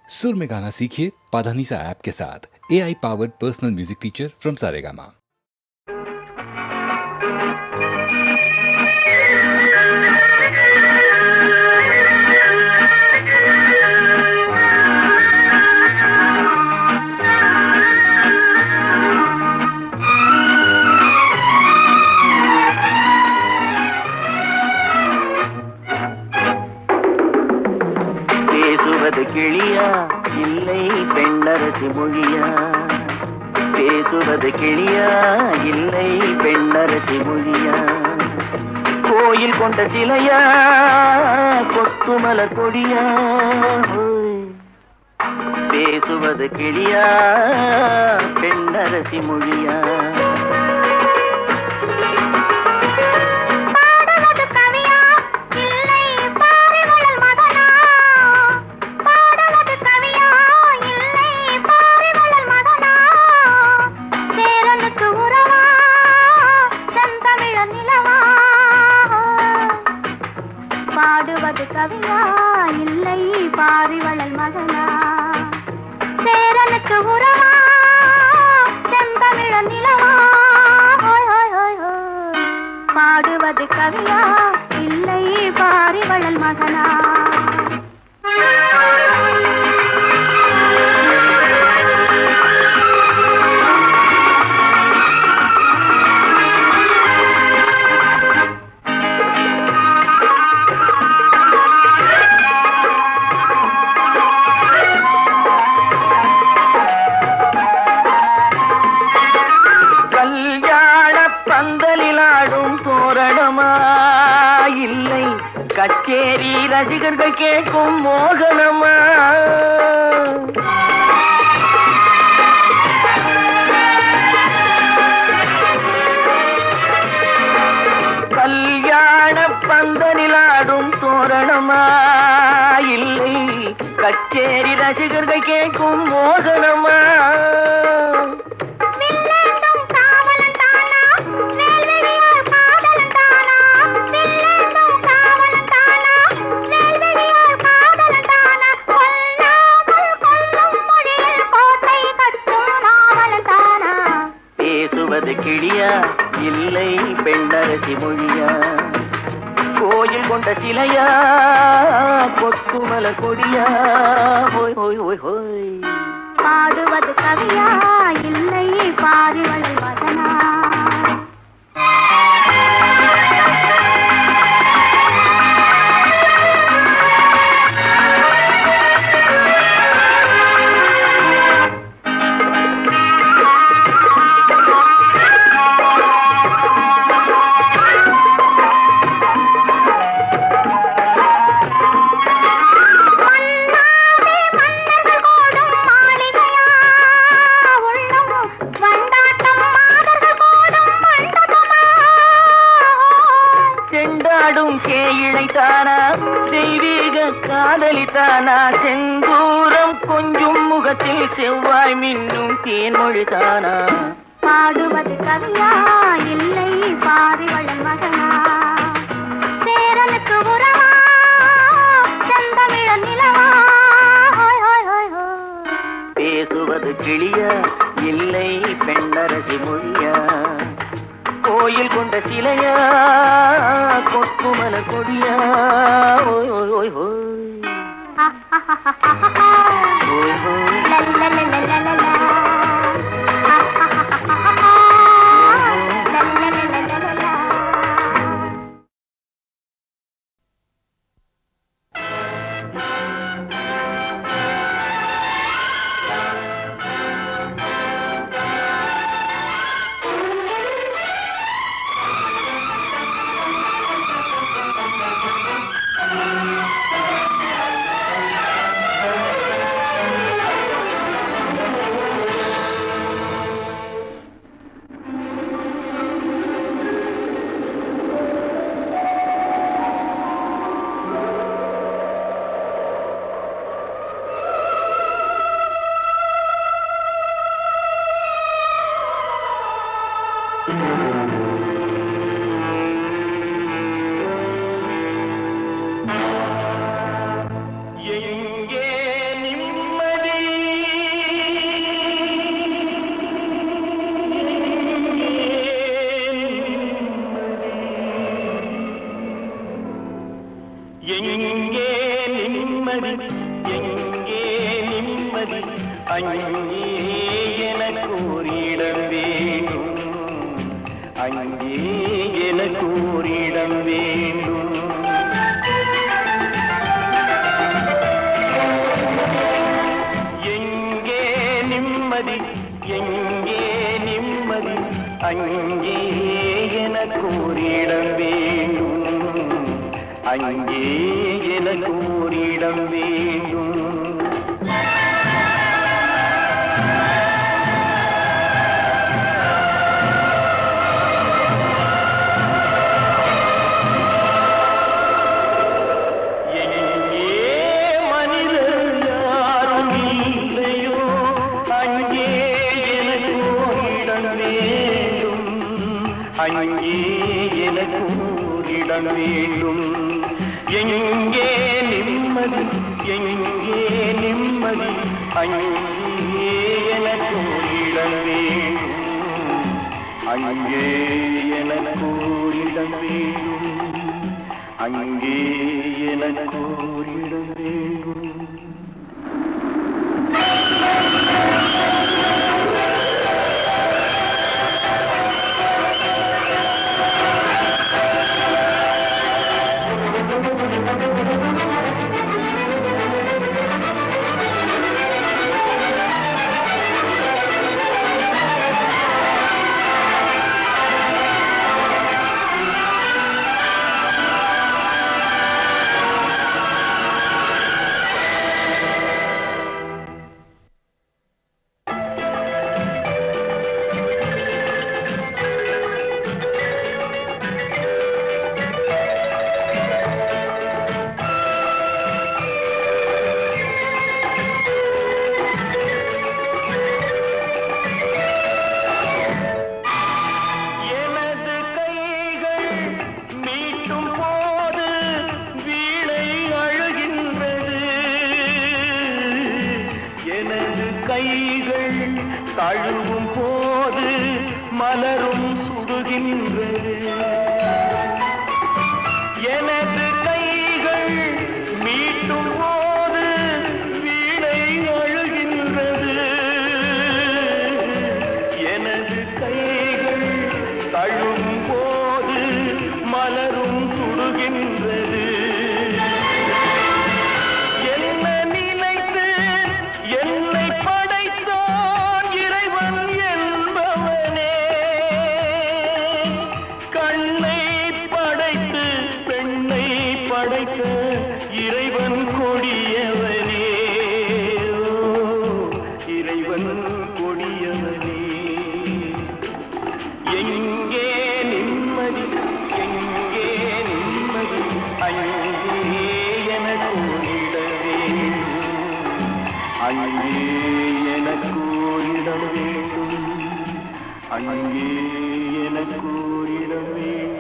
सुर में गाना सीखिए पाधानीसा ऐप के साथ। AI powered personal music teacher from Saregama. பேசுவது கிளியா இல்லை பெண்ணரசி மொழியா? பேசுவது கிளியா இல்லை பெண்ணரசி மொழியா? கோயில் கொண்ட சிலையா கொத்துமலர் கொடியா? பேசுவது கிளியா பெண்ணரசி மொழியா? பாடுவது கவியா இல்லை பாரிவளல் மகனா? சேரனுக்கு உறவா செந்தமிழ நிலவா? பாடுவது கவியா இல்லை பாரிவளல் மகனா? இல்லை கச்சேரி ரசிகர்கள் கேட்கும் மோகனமா? கல்யாண பந்தலில் ஆடும் தோரணமா? இல்லை கச்சேரி ரசிகர்கள் கேட்கும் மோகனமா? பேசுவது கிளியா இல்லை பெண்ணரசி மொழியா? கோயில் கொண்ட சிலையா கொத்துமலர் கொடியா? ஹோய் ஹோய் ஹோய் ஹோய். பாடுவது கவியா இல்லை பாரிவளல் மகனா? கேயிழைத்தானா தெய்வீக காதலித்தானா? செந்தூரம் கொஞ்சும் முகத்தில் செவ்வாய் மின்னும் தேன்மொழிதானா? பாடுவது கவியா இல்லை பாரிவளல் மகனா? சேரனுக்கு உறவா செந்தமிழ நிலவா? பேசுவது கிளியா இல்லை பெண்ணரசி மொழியா? கோயில் கொண்ட சிலையா கொத்துமலர் கொடியா? ஓய் ஓய் ஓய் ஓய் ஓய் ஓய். நிம்மதி அங்கே எனக்கு ஒரு இடம் வேணும் அங்கே எனக்கு ஒரு இடம் வேண்டும் எங்கே நிம்மதி எங்கே நிம்மதி அங்கே எனக்கு ஒரு இடம் வேண்டும் அங்கே எனக்கு ஒரு இடம் வேண்டும் அங்கே எனக்கு இடம் வேண்டும் எங்கே நிம்மதி எங்கே நிம்மதி அங்கே எனக்கு இடம் வேண்டும் அங்கே எனக்கு இடம் வேண்டும் அங்கே எனக்கு இடம் வேண்டும் கைகள் தழுவும் போது மலரும் சுடுகின்றது எனது கைகள் மீட்டும் போது வீணை அழுகின்றது எனது கைகள் தழுவும் போது மலரும் சுடுகின்றது இறைவன் கொடியவனே இறைவன் கொடியவனே எங்கே நிம்மதி எங்கே நிம்மதி அங்கே எனக்கு இட வேண்டும் அங்கே எனக்கு இட வேண்டும் அங்கே எனக்கு இட வேண்டும்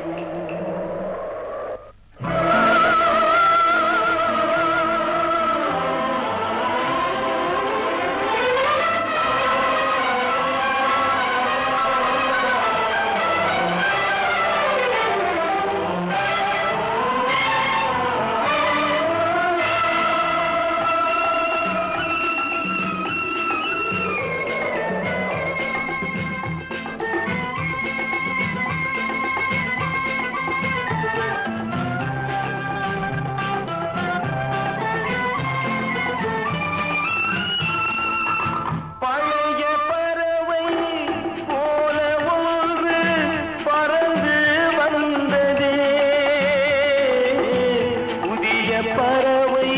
பறவை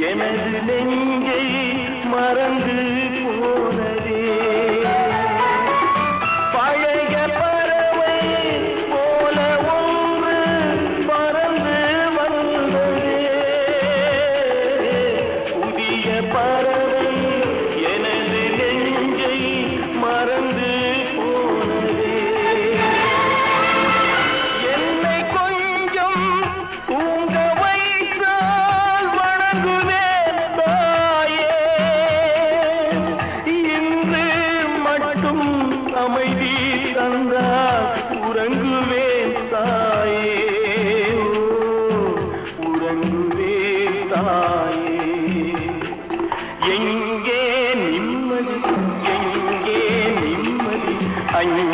எனது நெஞ்சை மறந்து போனதே பழைய பறவை போல ஒன்று பறந்து வந்ததே புதிய பறவை எனது நெஞ்சை மறந்து போனதே என்னை கொஞ்சம் தூங்க அங்கே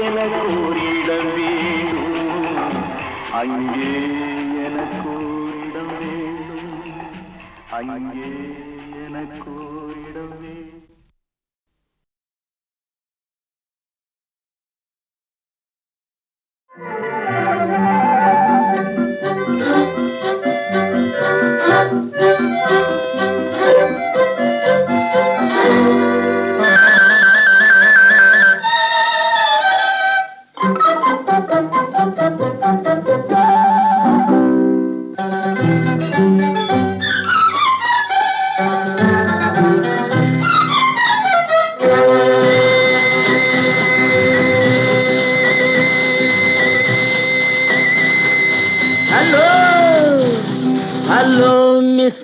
எனக்கு ஒரு இடம் வேண்டும், அங்கே எனக்கு ஒரு இடம் வேண்டும், அங்கே எனக்கு ஒரு இடம் வேண்டும்.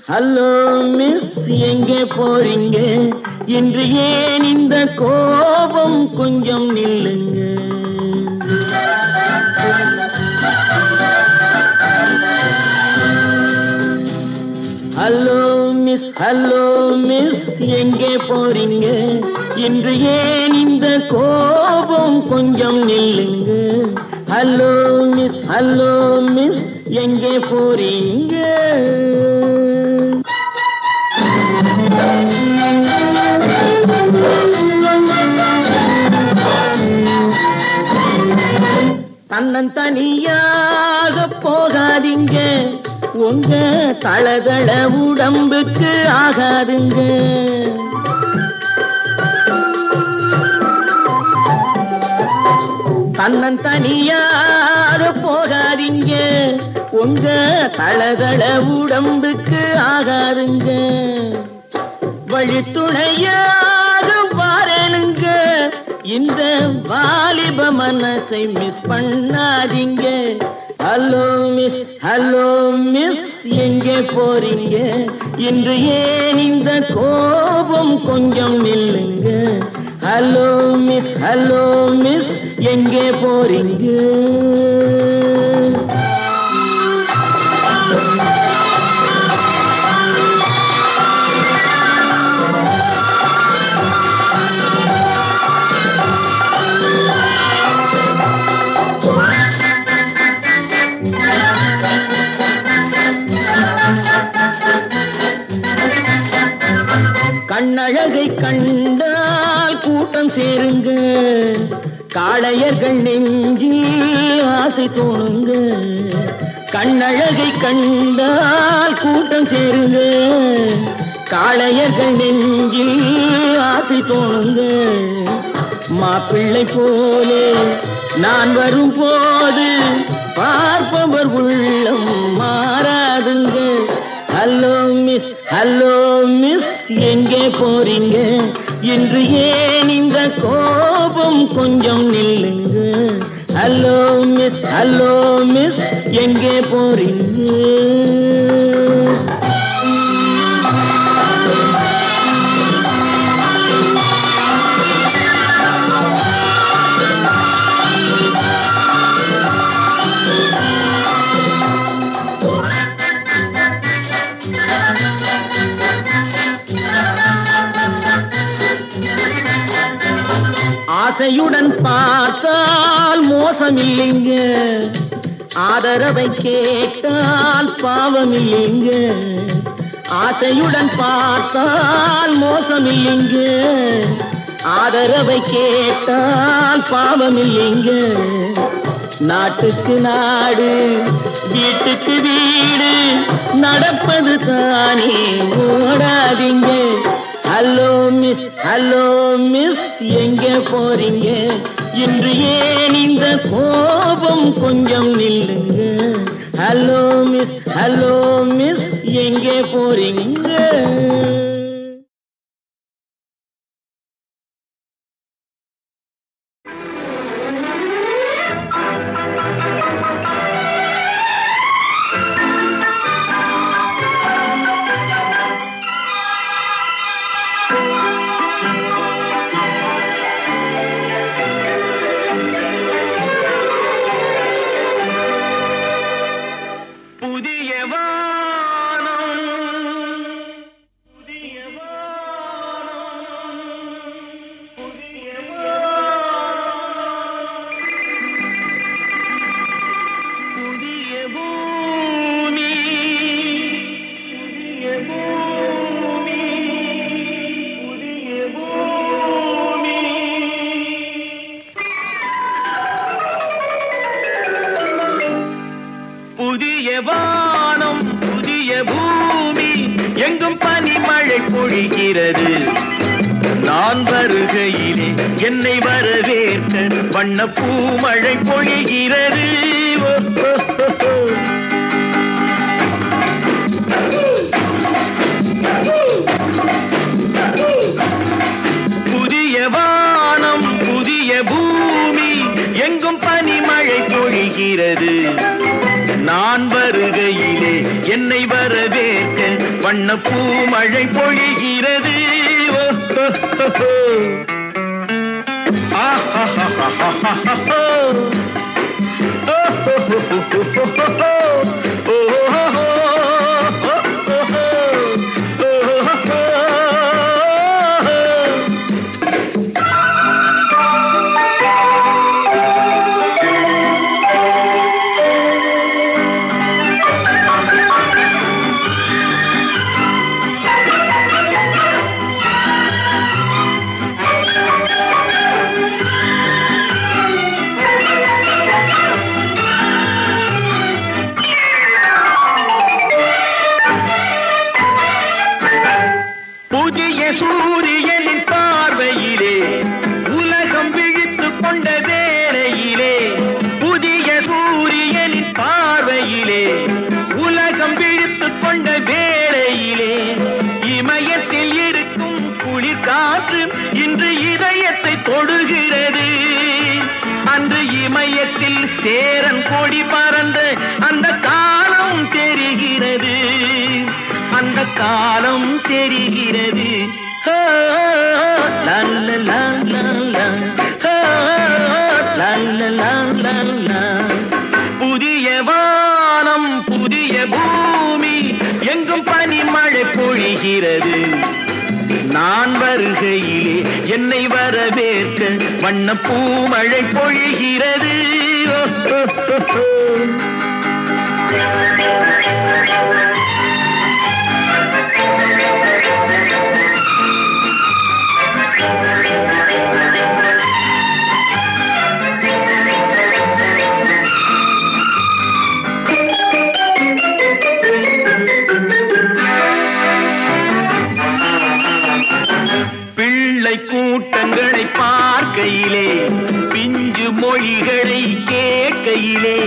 ஹலோ மிஸ், எங்கே போறீங்க? இன்று ஏன் இந்த கோபம்? கொஞ்சம் நில்லுங்க. ஹலோ மிஸ், எங்கே போறீங்க? இன்று ஏன் இந்த கோபம்? கொஞ்சம் நில்லுங்க. ஹலோ மிஸ், எங்கே போறீங்க? தன்னந்தனியாக போகாதீங்க, உங்க தளதள உடம்புக்கு ஆகாதுங்க. தன்னந்தனியாக போகாதீங்க, உங்க தளதள உடம்புக்கு ஆகாதுங்க. வழித்துணையாக வாரனுங்க, இந்த வாலிப மனசை மிஸ் பண்ணாதீங்க. ஹலோ மிஸ், எங்கே போறீங்க? இன்று ஏன் இந்த கோபம்? கொஞ்சம் நில்லுங்க. ஹலோ மிஸ், எங்கே போறீங்க? கண்ணழகை கண்டால் கூட்டம் சேருங்க, காளையர்கள் நெஞ்சில் ஆசை தோணுங்க. கண்ணழகை கண்டால் கூட்டம் சேருங்க, காளையர்கள் நெஞ்சில் ஆசை தோணுங்க. மாப்பிள்ளை போலே நான் வரும் போது பார்ப்பவர் உள்ளம் மாறாதுங்க. ஹலோ மிஸ், எங்கே போறீங்க? இன்று ஏன் இந்த கோபம்? கொஞ்சம் நில்லுங்க. ஹலோ மிஸ், எங்கே போறீங்க? ஆசையுடன் பார்த்தால் மோசமில்லைங்க, ஆதரவை கேட்டால் பாவமில்லைங்க. ஆசையுடன் பார்த்தால் மோசமில்லைங்க, ஆதரவை கேட்டால் பாவமில்லைங்க. நாட்டுக்கு நாடு, வீட்டுக்கு வீடு, நடப்பது தானே ஓடாதீங்க. ஹலோ மிஸ், எங்கே போறீங்க? இன்று ஏன் இந்த கோபம்? கொஞ்சம் நில்லுங்க. ஹலோ மிஸ், எங்கே போறீங்க? புதிய வானம், புதிய பொழிகிறது. நான் வருகையிலே என்னை வரவேற்க வண்ண பூமழை பொழிகிறது. புதிய வானம் புதிய பூமி எங்கும் பனிமழை பொழிகிறது. நான் வருகையிலே என்னை வரவேற்க வண்ண பூமழை பொழிகிறது. புதிய சூரியனின் பார்வையிலே உலகம் விழித்துக் கொண்ட வேளையிலே, புதிய சூரியனின் பார்வையிலே உலகம் விழித்துக் கொண்ட வேளையிலே, இமயத்தில் இருக்கும் குளிர் காற்று இன்று இதயத்தை தொடுகிறது. அன்று இமயத்தில் சேரன் கொடி பறந்த அந்த காலம் தெரிகிறது. அந்த காலம் தெரிகிறது. புதிய வானம் புதிய பூமி எங்கும் பனிமழை பொழிகிறது. நான் வருகையிலே என்னை வரவேற்க வண்ண பூமழை பொழிகிறது. பிள்ளை கூட்டங்களை பார்க்கையிலே பிஞ்சு மொழிகளை கேட்கையிலே,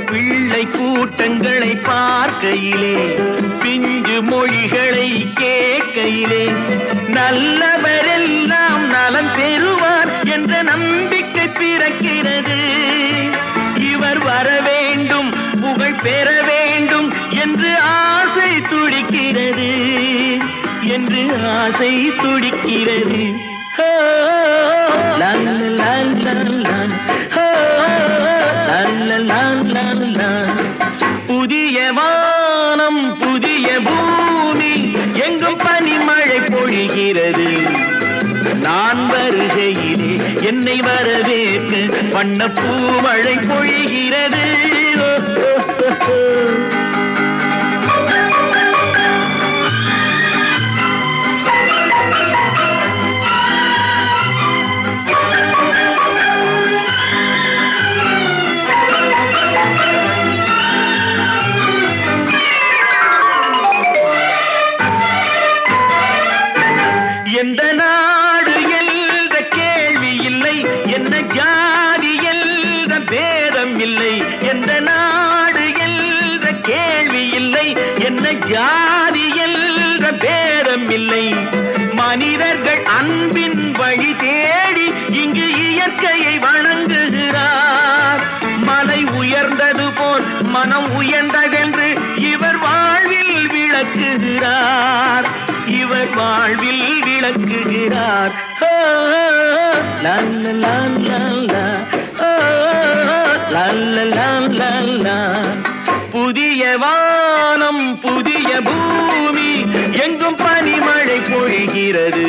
பிள்ளை கூட்டங்களை பார்க்கையிலே பிஞ்சு மொழிகளை கேட்கையிலே, நல்லவரெல்லாம் நலம் பெறுவார் என்ற நம்பிக்கை பிறக்கிறது. இவர் வர வேண்டும் புகழ் பெற வேண்டும் என்று ஆசை துடிக்கிறது. என்று ஆசை துடிக்கிறது. புதிய வானம் புதிய பூமி எங்கும் பனிமழை பொழிகிறது. நான் வருகையிலே என்னை வரவேற்க வண்ண பூமழை பொழிகிறது. எந்த நாடு என்ற கேள்வி இல்லை, என்ன ஜாதி என்ற பேதம் இல்லை. எந்த நாடு என்ற கேள்வி இல்லை, என்ன ஜாதி என்ற பேதம் இல்லை. மனிதர்கள் அன்பின் வழி தேடி இங்கு இயற்கையை வணங்குகிறார். மலை உயர்ந்தது போல் மனம் உயர்ந்ததென்று இவர் வாழ்வில் விளக்குகிறார். இவர் வாழ்வில் விளக்குகிறார். புதிய வானம் புதிய பூமி எங்கும் பனிமழை பொழிகிறது.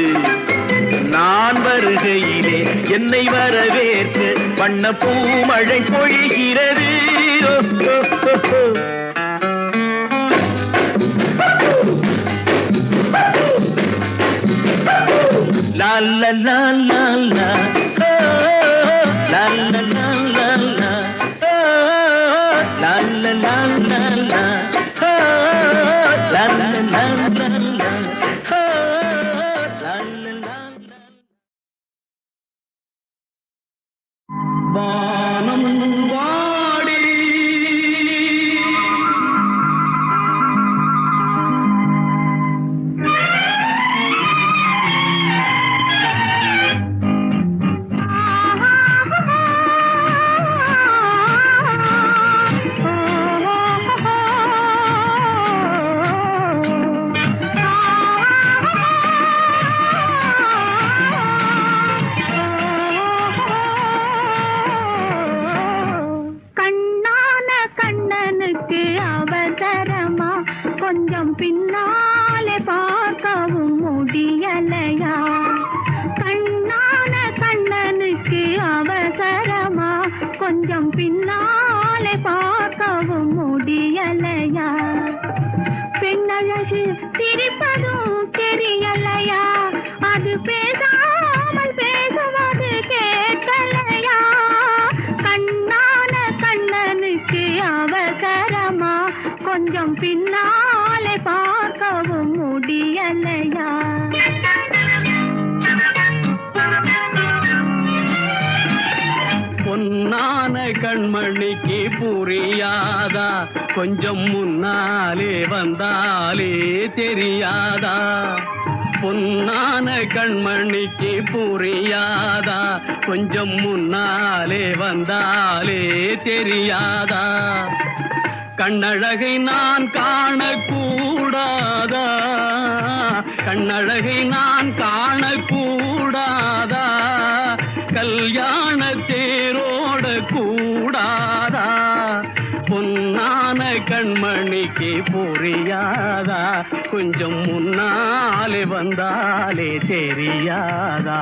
நான் வருகையிலே என்னை வரவேற்க வண்ண பூமழை பொழிகிறது. La la la la la, la la la la la, la la la la la, la la la la la. முடியலையா கண்ணான கண்ணனுக்கு அவசரமா கொஞ்சம் பின்னாலே பார்க்கவும் முடியலையா பெண்ணழகு சிரிப்பதும் தெரியலையா அது பேசாமல் பேசுவது கேட்கலையா கண்ணான கண்ணனுக்கு அவசரமா கொஞ்சம் பின்னாலே பார்க்கவும் முடியலையா பொன்னான கண்மணிக்கு புரியாதா கொஞ்சம் முன்னாலே வந்தாலே தெரியாதா பொன்னான கண்மணிக்கு புரியாதா கொஞ்சம் முன்னாலே வந்தாலே தெரியாதா கண்ணழகை நான் காணக்கூடாதா கண்ணழகை நான் காணக்கூடாதா கல்யாண தேரோட கூடாதா பொன்னான கண்மணிக்கு புரியாதா கொஞ்சம் முன்னாலே வந்தாலே தெரியாதா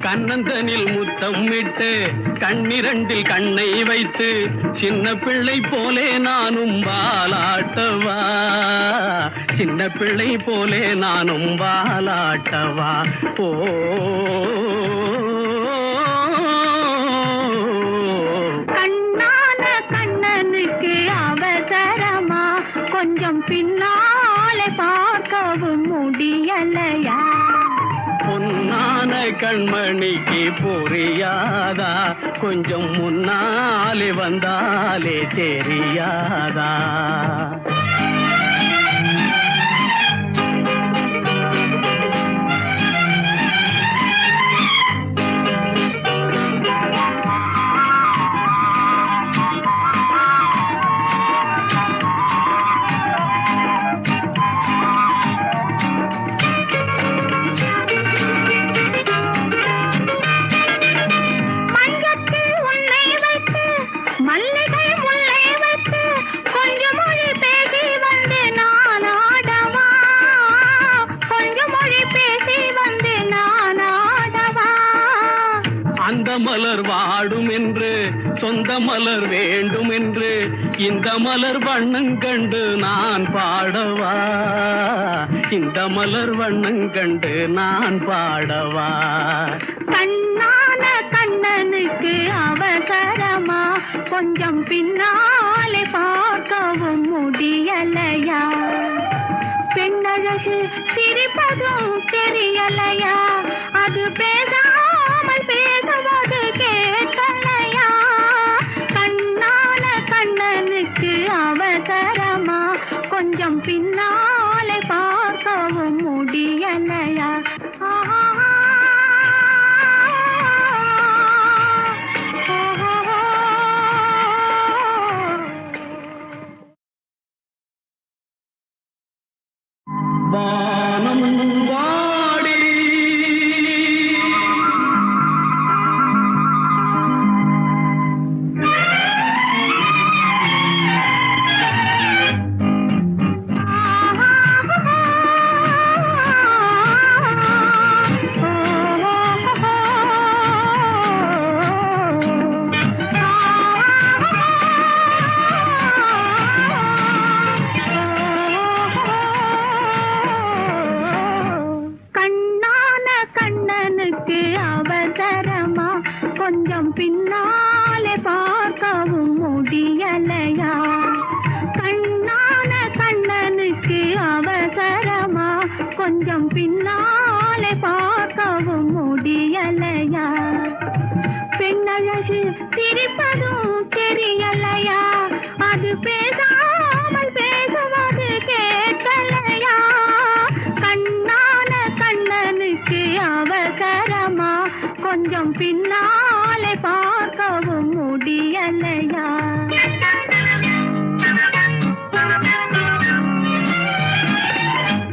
கண்ணந்தனில் முத்தம் விட்டு கண்ணிரண்டில் கண்ணை வைத்து சின்ன பிள்ளை போலே நானும் வாலாட்டவா சின்ன பிள்ளை போலே நானும் வாலாட்டவா ஓ கண்ணான கண்ணனுக்கு அவசரமா கொஞ்சம் பின்னாலே பார்க்கவும் முடியலையா பொன்னான கண்மணிக்கு புரியாதா கொஞ்சம் முன்னாலே வந்தாலே தெரியாதா மலர் வாடும் என்று சொந்த மலர் வேண்டும் என்று இந்த மலர் வண்ணம் கண்டு நான் பாடவா இந்த மலர் வண்ணம் கண்டு நான் பாடவா கண்ணான கண்ணனுக்கு அவசரமா கொஞ்சம் பின்னாலே பார்க்கவும் முடியலையா பெண்ணழகு சிரிப்பதும் தெரியலையா அது பேசாமல் பேசுவது கேட்கலையா கண்ணான கண்ணனுக்கு அவசரமா கொஞ்சம் பின்னாலே பார்க்கவும் முடியலையா வானம் வாடி கொஞ்சம் பின்னாலே பார்க்கவும் முடியலையா பெண்ணழகு சிரிப்பதும் தெரியலையா அது பேசாமல் பேசுவது கேட்கலையா கண்ணான கண்ணனுக்கு அவசரமா கொஞ்சம் பின்னாலே பார்க்கவும் முடியலையா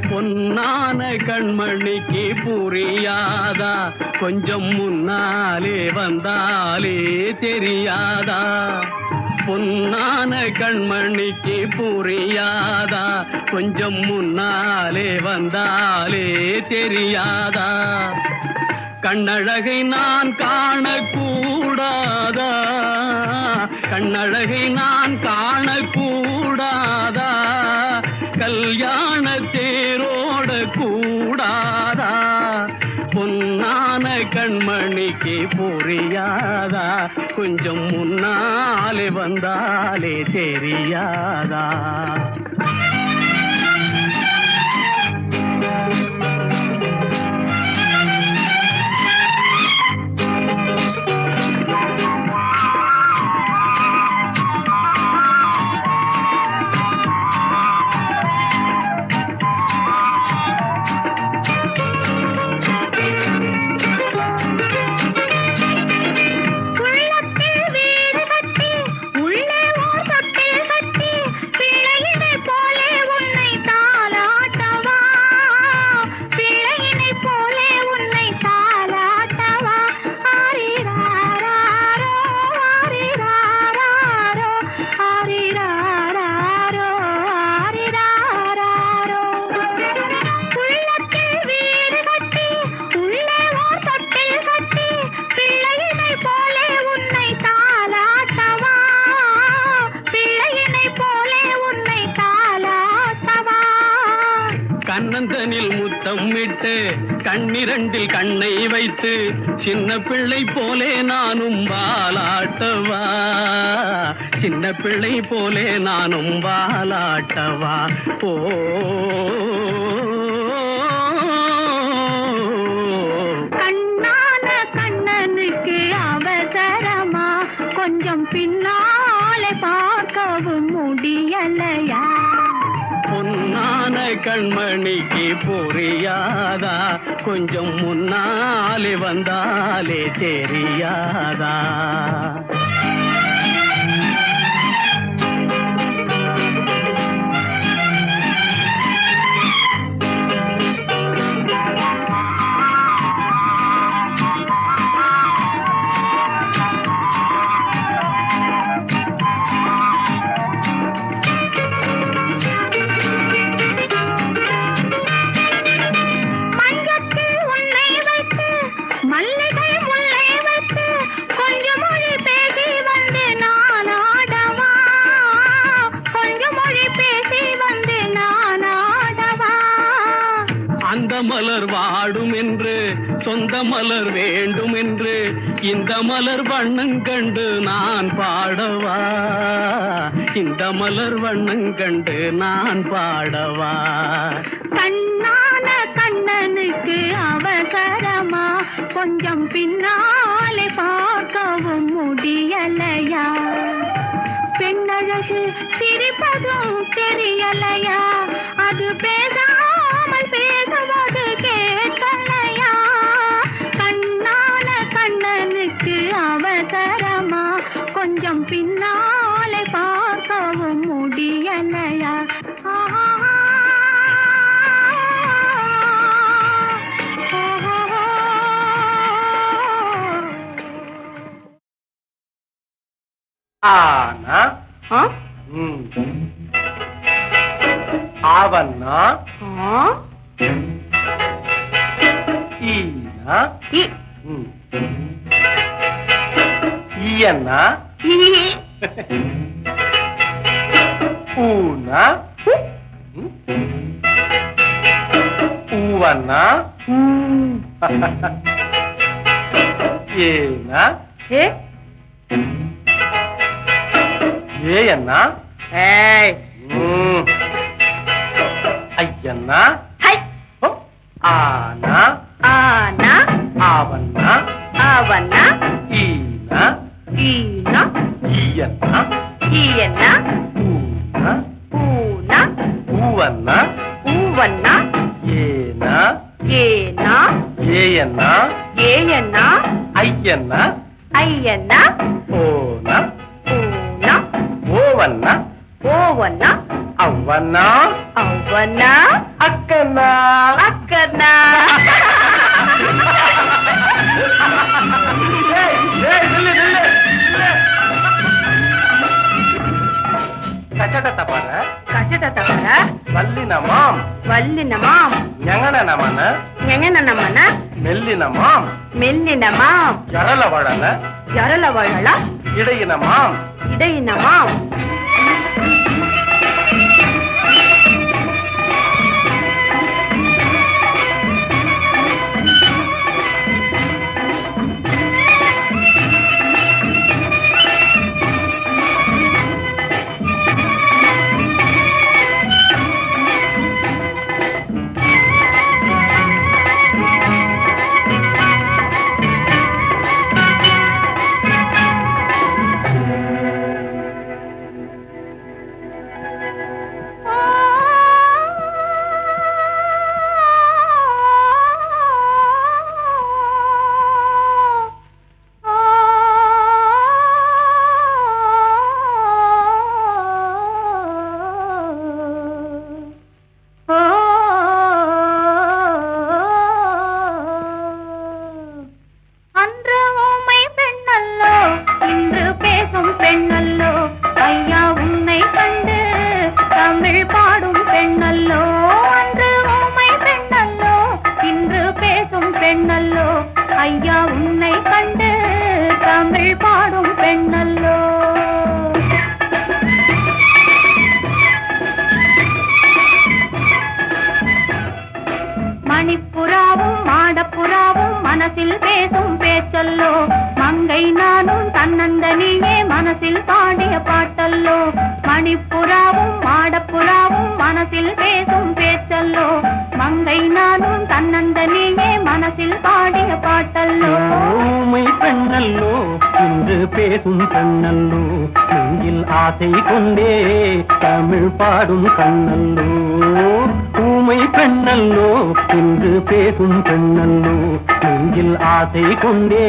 பொன்னான கண்மணிக்கு புரியாதா கொஞ்சம் முன்னாலே வந்தாலே தெரியாதா பொன்னான கண்மணிக்கு புரியாதா கொஞ்சம் முன்னாலே வந்தாலே தெரியாதா கண்ணழகை நான் காணக்கூடாதா கண்ணழகை நான் காணக்கூடாதா கல்யாண தேரோட கூடாதா பொன்னான கண்மணிக்கு புரியாதா கொஞ்சம் முன்னாலே வந்தாலே தெரியாதா கண்ணந்தனில் முத்தம் விட்டு கண்ணிரண்டில் கண்ணை வைத்து சின்ன பிள்ளை போலே நானும் வாலாட்டவா சின்ன பிள்ளை போலே நானும் வாலாட்டவா ஓ கண்ணான கண்ணனுக்கு அவசரமா கொஞ்சம் பின்னாலே பார்க்கவும் முடியலையா பொன்னான கண்மணிக்கு புரியாதா கொஞ்சம் முன்னாலே வந்தாலே தெரியாதா மலர் வாடும் என்று சொந்த மலர் வேண்டும் என்று இந்த மலர் வண்ணங்கண்டு நான் பாடவா இந்த மலர் வண்ணங்கண்டு நான் பாடவா கண்ணான கண்ணனுக்கு அவசரமா கொஞ்சம் பின்னாலே பார்க்கவும் முடியலையா பெண்ணழகு சிரிப்பதும் தெரியலையா அது பேசாமல் பேசுவது கேட்கலையா கண்ணான கண்ணனுக்கு அவசரமா கொஞ்சம் பின்னாலே பார்க்கவும் முடியலையா ஆனா ஆவன்னா ஈனா ஈயன்னா ஊனா ஊவன்னா ஏனா ஏயன்னா ஐயன்னா ஆனா ஆனா ஆவன்னா அவனா ஈனா ஈனா ஈயன்னா ஈயனா ஊனா ஊனா ஊவன்னா ஊவன்னா ஏனா ஏனா ஏயன்னா ஏயனா ஐயன்னா ஐயனா ஓனா ஊனா ஓவன்னா ஓவனா அவ்வன்னா அவனா அக்கன்னா அக்கனா கச்சட பாரு கச்சட தவற வல்லினமாம் வல்லினமாம் ஞங்கனமன ஞங்கனமன மெல்லினமாம் மெல்லினமாம் ஜரலவழல ஜரலவழல இடையினமாம் இடையினமாம் பெண்ணல்லோ ஐயா உன்னை கண்டு தமிழ் பாடும் பெண்ணல்லோ மணிப்புறாவும் மாடப்புறாவும் மனசில் பேசும் பேச்சல்லோ மங்கை நானும் தன்னந்தனியே மனசில் பாடிய பாட்டல்லோ மணிப்புறாவும் மாடப்புறாவும் மனசில் பேசும் பேச்சல்லோ மங்கை நானும் தன்னந்தனியே மனசில் பாடிய பாட்டல்லோ ஊமை பெண்ணல்லோ இன்று பேசும் பெண்ணல்லோ நெஞ்சில் ஆசை கொண்டே தமிழ் பாடும் கண்ணல்லோ ஊமை பெண்ணல்லோ இன்று பேசும் பெண்ணல்லோ நெஞ்சில் ஆசை கொண்டே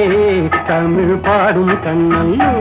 தமிழ் பாடும் கண்ணல்லோ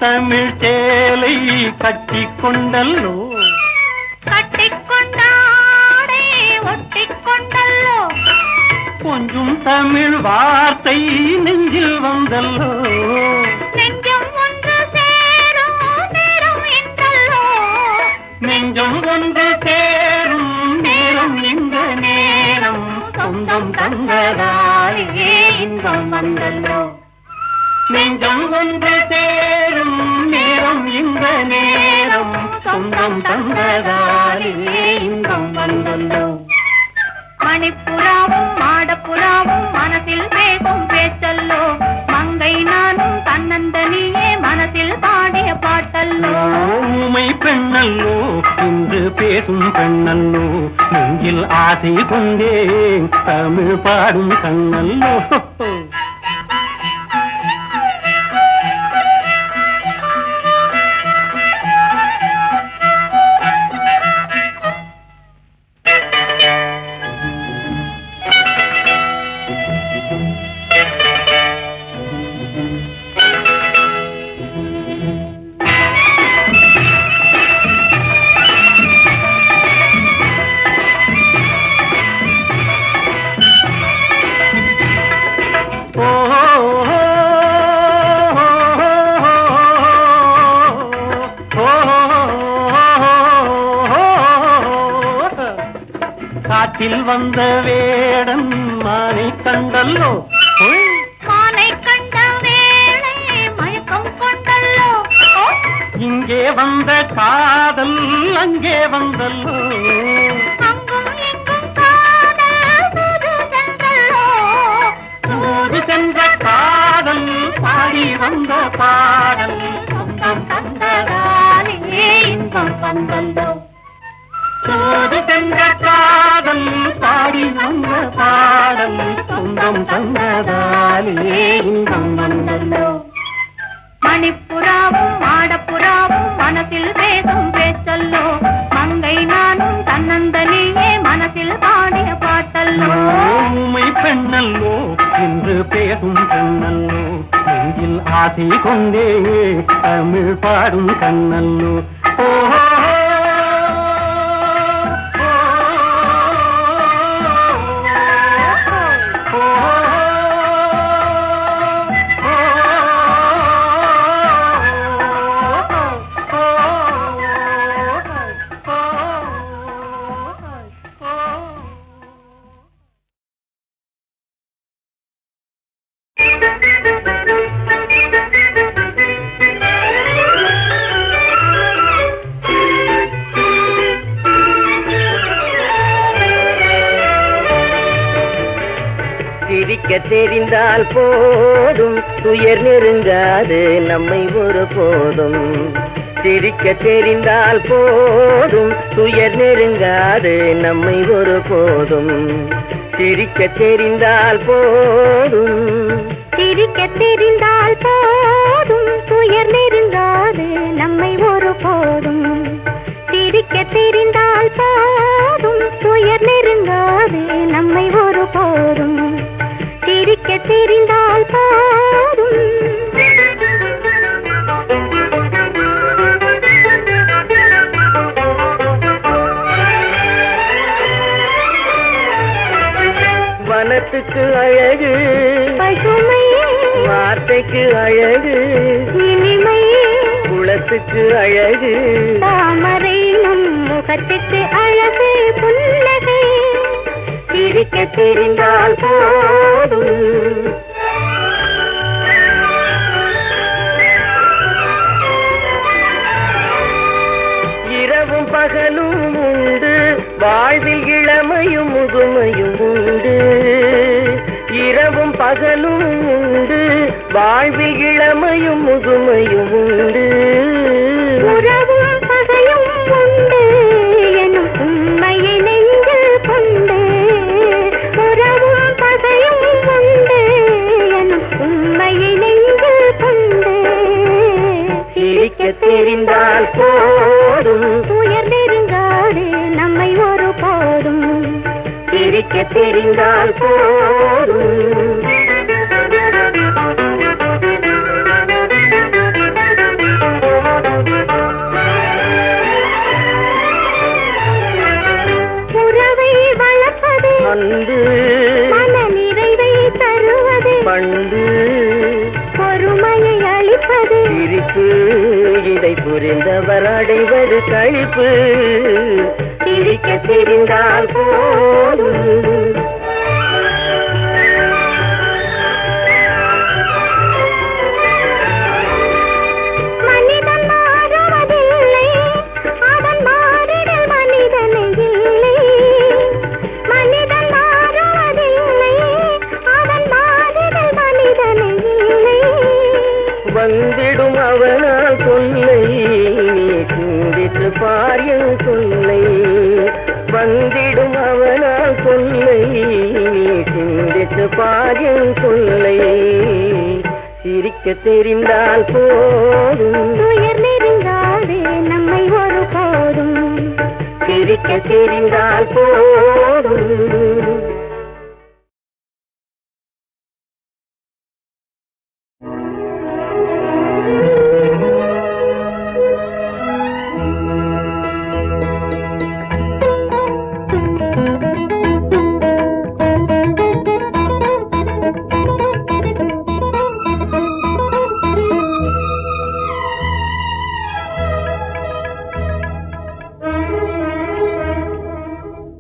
தமிழ் சேலை கட்டிக்கொண்டல்லோ கட்டிக்கொண்டாடே ஒட்டிக்கொண்டல்லோ கொஞ்சம் தமிழ் வார்த்தை நெஞ்சில் வந்தல்லோ நெஞ்சம் ஒன்று சேரும் நேரம் என்றல்லோ நெஞ்சம் ஒன்று சேரும் நேரம் இந்த நேரம் சொந்தம் தந்ததாலே இன்பம் வந்தல்லோ நெஞ்சம் ஒன்று சேரும் நேரம் இந்த நேரம் சொந்தம் தந்ததாலே இன்பம் வந்தல்லோ மணிப்புறாவும் மாடப்புறாவும் மனசில் பேசும் பேச்சல்லோ மங்கை நானும் தன்னந்தனியே மனசில் பாடிய பாட்டல்லோ ஊமை பெண்ணல்லோ இன்று பேசும் பெண்ணல்லோ நெஞ்சில் ஆசை கொண்டே தமிழ் பாடும் கண்ணல்லோ காட்டில் வந்த வேடன் மானை கண்டல்லோ மானை கண்ட வேளை மயக்கம் கொண்டல்லோ இங்கே வந்த காதல் அங்கே வந்தல்லோ அங்கும் இங்கும் காதல் தூது சென்றல்லோ தூது சென்ற காதல் பாடி வந்த பாடல் சொந்தம் தந்ததாலே இன்பம் வந்தல்லோ தூது சென்ற காதல் பாடி வந்த பாடல் சொந்தம் தந்ததாலே இன்பம் வந்தல்லோ மணிப்புறாவும் மாடப்புறாவும் மனசில் பேசும் பேச்சல்லோ மங்கை நானும் தன்னந்தனியே மனசில் பாடிய பாட்டல்லோ ஊமை பெண்ணல்லோ என்று பேசும் பெண்ணல்லோ நெஞ்சில் ஆசை கொண்டே தமிழ் பாடும் கண்ணல்லோ ஓஹோ சிரிக்க தெரிந்தால் போதும் துயர் நெருங்காது நம்மை ஒரு போதும் சிரிக்க தெரிந்தால் போதும் துயர் நெருங்காது நம்மை ஒரு போதும் சிரிக்க தெரிந்தால் போதும் சிரிக்க தெரிந்தால் போதும் துயர் நெருங்காது நம்மை ஒரு போதும் சிரிக்க தெரிந்தால் போதும் துயர் நெருங்காது நம்மை ஒரு போதும் சிரிக்க தெரிந்தால் போதும் வனத்துக்கு அழகு பசுமை வார்த்தைக்கு அழகு இனிமை குளத்துக்கு அழகு தாமரை நம் முகத்துக்கு அழகு புன்னகை சிரிக்க தெரிந்தால் போதும் இரவும் பகலும் உண்டு வாழ்வில் இளமையும் முதுமையும் உண்டு இரவும் பகலும் உண்டு வாழ்வில் இளமையும் முதுமையும் உண்டு உறவும் பகையும் உண்டு எனும் உண்மையை நெஞ்சில் கொண்டு உறவும் பகையும் உண்டு எனும் உண்மையை நெஞ்சில் கொண்டு சிரிக்க தெரிந்தால் போதும் துயர் நெருங்காது நம்மை ஒரு போதும் சிரிக்க தெரிந்தால் போதும் உறவை வளர்ப்பது அன்பு மன நிறைவை தருவது பண்பு பொறுமையை அளிப்பது சிரிப்பு இதை புரிந்தவர் அடைவது கழிப்பு சிரிக்க தெரிந்தால் போதும் மனிதன் மாறுவதில்லை அவன் மாறிடல் மனிதனை இல்லை மனிதன் மாறுவதில்லை அவன் மாறிடல் மனிதனை இல்லை வந்திடும் அவனால் சொல்லை நீ சிந்தித்து பாரியன் சொல்லை வந்திடும் அவனால் சொல்லை நீ சிந்தித்து பாரியன் சொல்லை சிரிக்க தெரிந்தால் போதும் துயர் நெருங்காது நம்மை ஒரு போதும் சிரிக்க தெரிந்தால் போதும்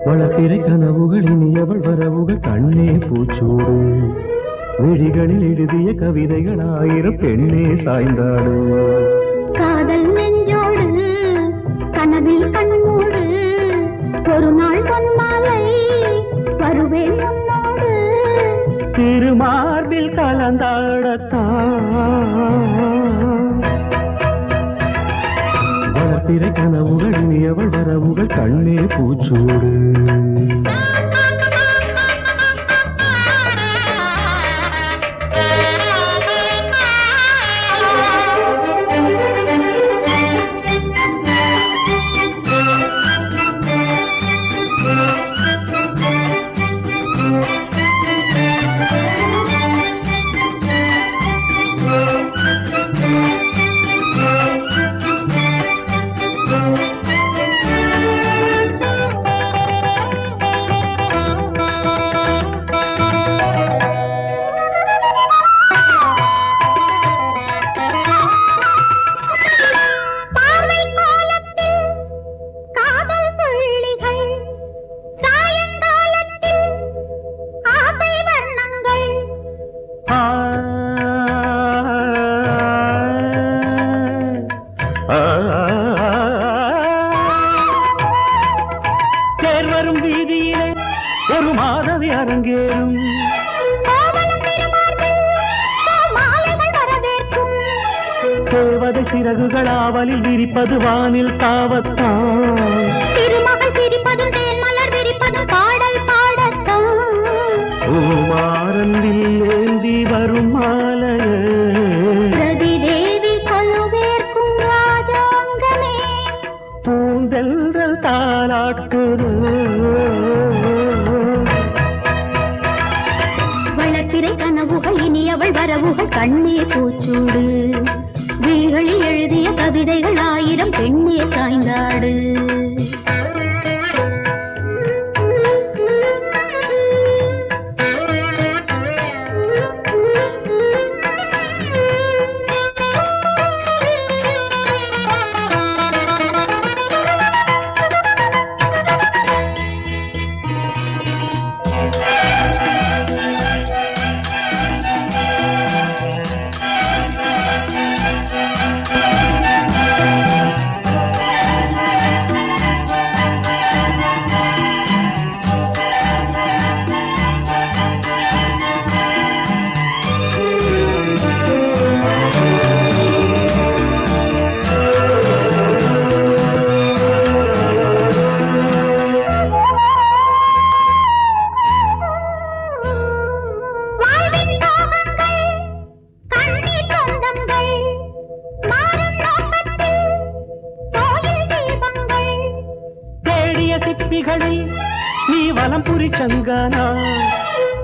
வளர்ப்பிறை கனவுகள் விழிகளில் எழுதிய கவிதைகள் ஆயிரம் பெண்ணே சாய்ந்தாடு. காதல் நெஞ்சோடு கனவில் கண்மூடு ஒரு நாள் பொன்மாலை வருவேன் உன்னோடு. திருமார்பில் கலந்தாடத்தான் வளர்த்திரை கனவுகள் இனியவள் வரவுகள் கண்ணே பூச்சூடு. தேர்வரும் வீதியிலே ஒரு மாதவி அரங்கேறும். தேவதை சிறகுகள் ஆவலில் விரிப்பது வானில் தாவத்தான். திருமகள் சிரிப்பதும் தேன்மலர் விரிப்பதும் பாடல் பாடத்தான். பூமாரன் ஏந்தி வரும் மாலைய பிரதி தேவி கொள்ளுவேற்கும் ராஜாங்கமே பூந்தென்றல் தாலாட்டுது. வளர்ப்பிறை கனவுகள் இனியவள் வரவுகள் கண்ணே பூச்சூடு. விழிகளில் எழுதிய கவிதைகள் ஆயிரம் பெண்ணே சாய்ந்தாடு. சிப்பிகளில் நீ வலம் புரி சங்கானா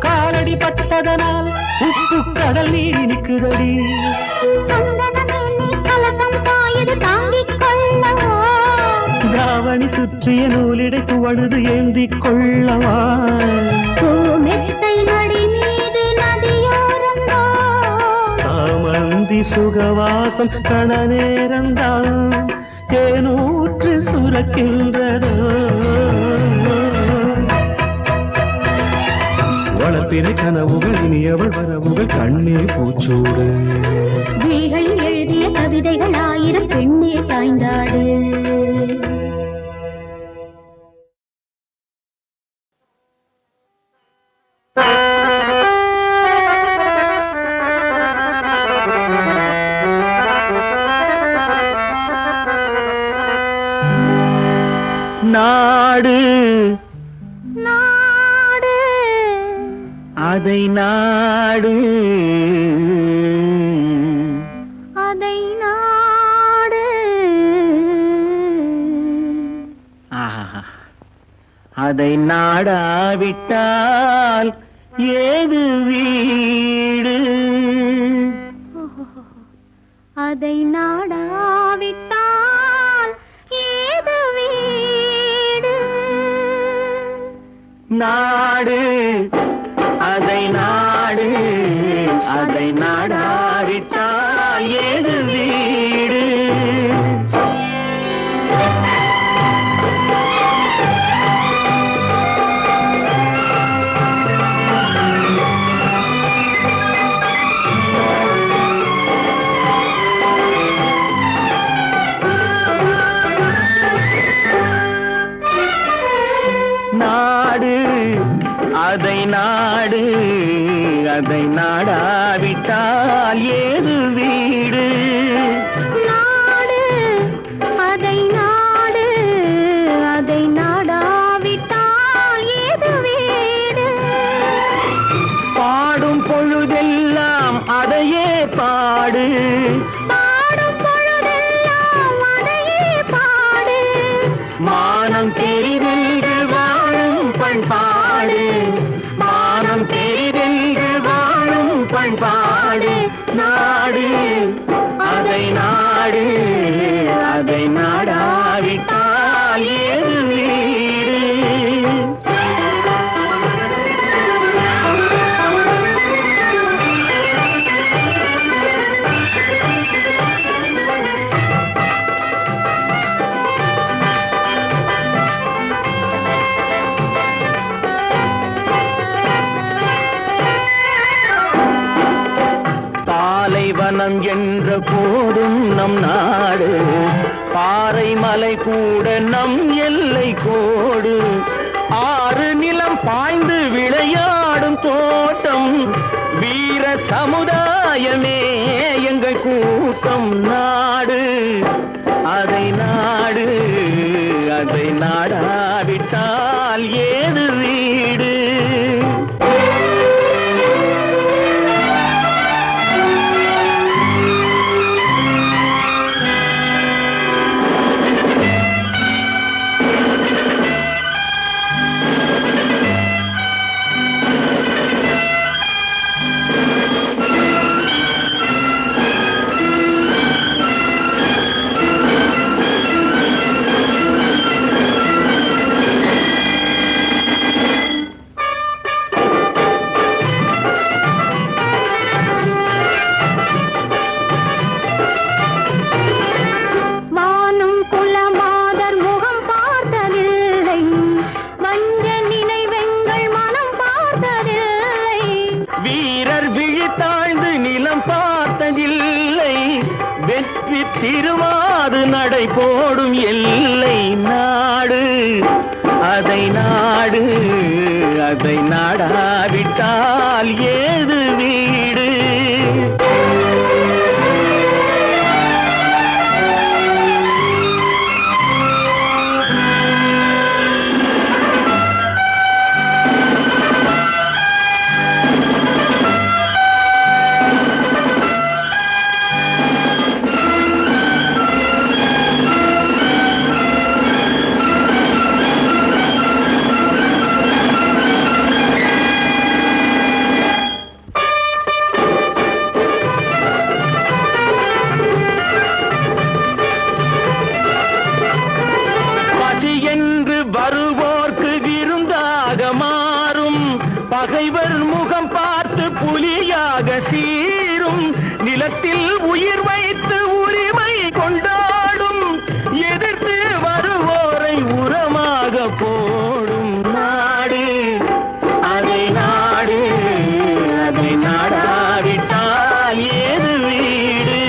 காலடி பட்டதனால் உப்பு கடல் நீர் இனிக்குதடி. தாவணி சுற்றிய நூலிடை துவழுது ஏந்திக் கொள்ளவா. சாமந்தி சுகவாசம் கண நேரந்தான் தேனூற்று சுரக்கின்றதோ. வளர்ப்பிறை கனவுகள் இனியவள் வரவுகள் கண்ணே பூச்சூடு. விழிகளில் எழுதிய கவிதைகள் ஆயிரம் பெண்ணே சாய்ந்தாடு. நாடு நாடு அதை நாடு அதை நாடு. ஆஹா, அதை நாடாவிட்டால் ஏது வீடு. அதை நாடாவிட்டால் ஏது வீடு. நாடு அதை நாடு அதை நாடாவிட்டால் ஏது வீடு. அதை நாடாவிட்டால் ஏது வீடு நாடு அதை நாடு அதை நாடாவிட்டால் ஏது வீடு பாடும் பொழுதெல்லாம் அதையே பாடு பாடும் பொழுதெல்லாம் அதையே பாடு மானம் தெரிதென்று வாழும் பண்பாடு மானம் தெரிதென்று வாழும் பண்பாடு நாடு அதை நாடு அதை நாடாவிட்டால் ஏது வீடு பாலைவனம் என்ற போதும் நம் நாடு பாறை மலை கூட நம் எல்லை கோடு ஆறு நிலம் பாய்ந்து விளையாடும் தோட்டம் வீர சமுதாயமே எங்கள் கூட்டம் நாடு அதை நாடு அதை நாடாவிட்டால் ஏது வீடு வானும் குலமாதர் முகம் பார்த்ததில்லை வஞ்ச நினைவெங்கள் மனம் பார்த்ததில்லை வீரர் விழித்தாழ்ந்து நிலம் பார்த்ததில்லை வெற்றி திருவாது நடை போடும் எல்லை நாடு அதை நாடு அதை நாடாவிட்டால் ஏது வீடு பசி என்று வருவோர்க்கு விருந்தாக மாறும் பகைவர் முகம் பார்த்து புலியாக சீரும் நிலத்தில் உயிர் வைத்து உரிமை கொண்டாடும் எதிர்த்து வருவோரை உரமாக போடும் நாடு அதை நாடு அதை நாடாவிட்டால் ஏது வீடு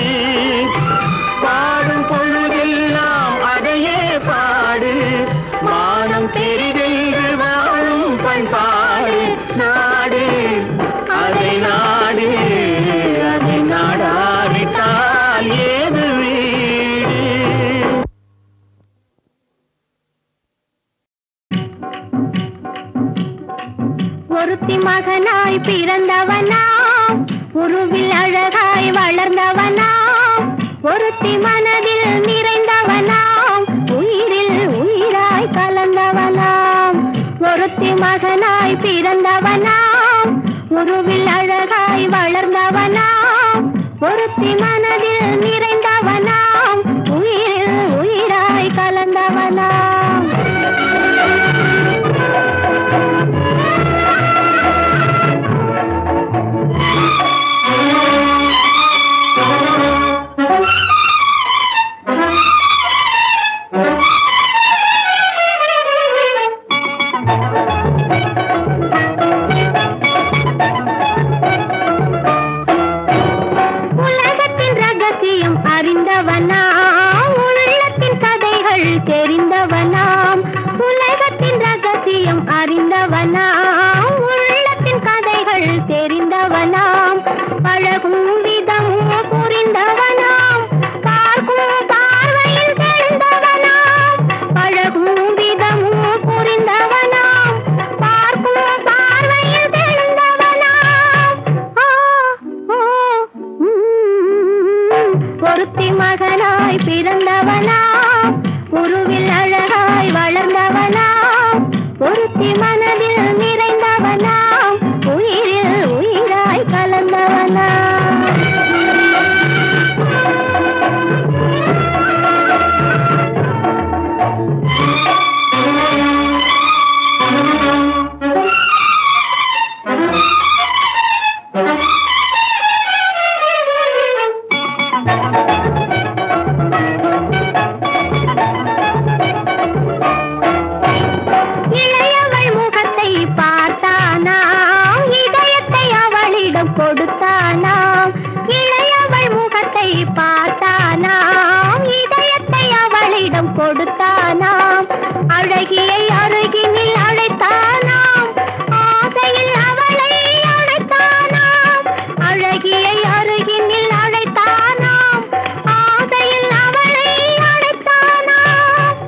பாடும் பொழுதெல்லாம் அதையே பாடு மானம் தெரிதென்று வாழும் பண்பாடு நாடு அதை நாடு அதை நாடாவிட்டால் ஏது வீடு ஒருத்தி மகனாய் பிறந்தவனாம் உருவில் அழகாய் வளர்ந்தவனாம் ஒருத்தி மனதில் நிறைந்தவனாம் உயிரில் உயிராய் கலந்தவனாம் ஒருத்தி மகனாய் பிறந்தவனாம் உருவில் அழகாய் வளர்ந்தவனாம் ஒருத்தி மனதில் நிறைந்தவனாம் உயிரில் உயிராய் கலந்தவனாம் மகனாய் பிறந்தவனா உருவில் அழகாய் வளர்ந்தவனா ஒருத்தி மனதில் நிறைந்தவனா உயிரில் உயிராய் கலந்தவனா கொடுத்தானாம் அழகியை அருகினில் அழைத்தானாம் ஆசையில் அவளை அழைத்தானாம் அழகியை அருகினில் அழைத்தானாம் ஆசையில் அவளை அழைத்தானாம்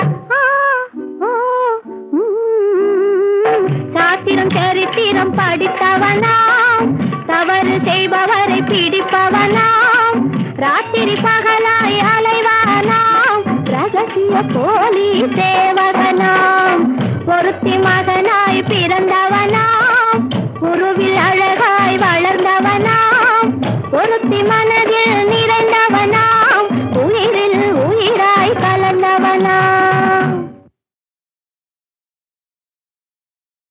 சாத்திரம் சரித்திரம் படித்தவனாம் தவறு செய்பவரை பிடிப்பவனாம் ராத்திரி பகலாய் அலைவானாம் ரகசிய போலி சேவகனாம் ஒருத்தி மகனாய் பிறந்தவனாம் உருவில் அழகாய் வளர்ந்தவனாம்